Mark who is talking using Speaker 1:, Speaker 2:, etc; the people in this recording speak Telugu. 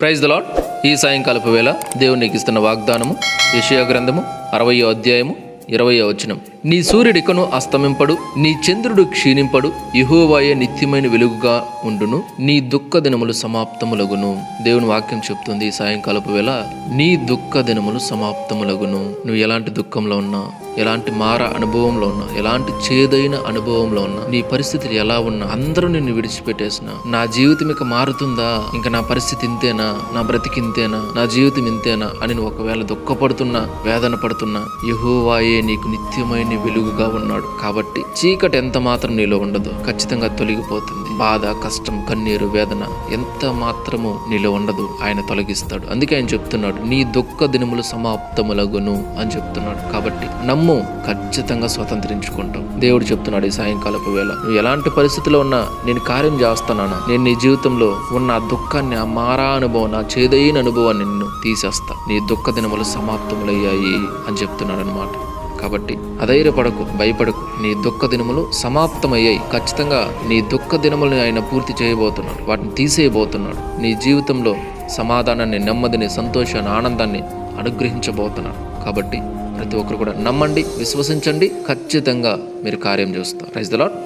Speaker 1: Praise the lord. ఈ సాయంకాలపు వేళ దేవుడు నీకు ఇస్తున్న వాగ్దానము యెషయా గ్రంథము 60వ అధ్యాయము 20వ వచనం. నీ సూర్యుడికను అస్తమింపడు, నీ చంద్రుడు క్షీణింపడు, యెహోవాయే నిత్యమైన వెలుగుగా ఉండును, నీ దుఃఖ దినములు సమాప్తములగును. దేవుని వాక్యం చెప్తుంది ఈ సాయంకాలపు వేళ, నీ దుఃఖ దినములు సమాప్తములగును. నువ్వు ఎలాంటి దుఃఖంలో ఉన్నా, ఎలాంటి మార అనుభవంలో ఉన్నా, ఎలాంటి చేదైన అనుభవంలో ఉన్నా, నీ పరిస్థితులు ఎలా ఉన్నా, అందరూ నిన్ను విడిచిపెట్టేసిన, నా జీవితం ఇక మారుతుందా, ఇంకా నా పరిస్థితి ఇంతేనా, నా బ్రతికి ఇంతేనా, నా జీవితం ఇంతేనా అని నువ్వు ఒకవేళ దుఃఖపడుతున్నా, వేదన పడుతున్నా, యెహోవాయే నీకు నిత్యమైన వెలుగుగా ఉన్నాడు. కాబట్టి చీకటి ఎంత మాత్రం నీలో ఉండదు, ఖచ్చితంగా తొలగిపోతుంది. బాధ, కష్టం, కన్నీరు, వేదన ఎంత మాత్రము నీలో ఉండదు, ఆయన తొలగిస్తాడు. అందుకే ఆయన చెప్తున్నాడు, నీ దుఃఖ దినములు సమాప్తములగును అని చెప్తున్నాడు. కాబట్టి నమ్ము, ఖచ్చితంగా స్వతంత్రించుకుంటావు. దేవుడు చెప్తున్నాడు ఈ సాయంకాలపు వేళ, నువ్వు ఎలాంటి పరిస్థితిలో ఉన్నా నేను కార్యం చేస్తానా, నేను నీ జీవితంలో ఉన్న ఆ దుఃఖాన్ని, ఆ మారా అనుభవం, నా చేదైన అనుభవాన్ని నిన్ను తీసేస్తా, నీ దుఃఖ దినములు సమాప్తములయ్యాయి అని చెప్తున్నాడు అనమాట. కాబట్టి అధైర్యపడకు, భయపడకు, నీ దుఃఖ దినములు సమాప్తమయ్యాయి. ఖచ్చితంగా నీ దుఃఖ దినములను ఆయన పూర్తి చేయబోతున్నాడు, వాటిని తీసేయబోతున్నాడు. నీ జీవితంలో సమాధానాన్ని, నెమ్మదిని, సంతోషాన్ని, ఆనందాన్ని అనుగ్రహించబోతున్నాడు. కాబట్టి ప్రతి ఒక్కరు కూడా నమ్మండి, విశ్వసించండి, ఖచ్చితంగా మీరు కార్యం చూస్తారు. Praise the lord.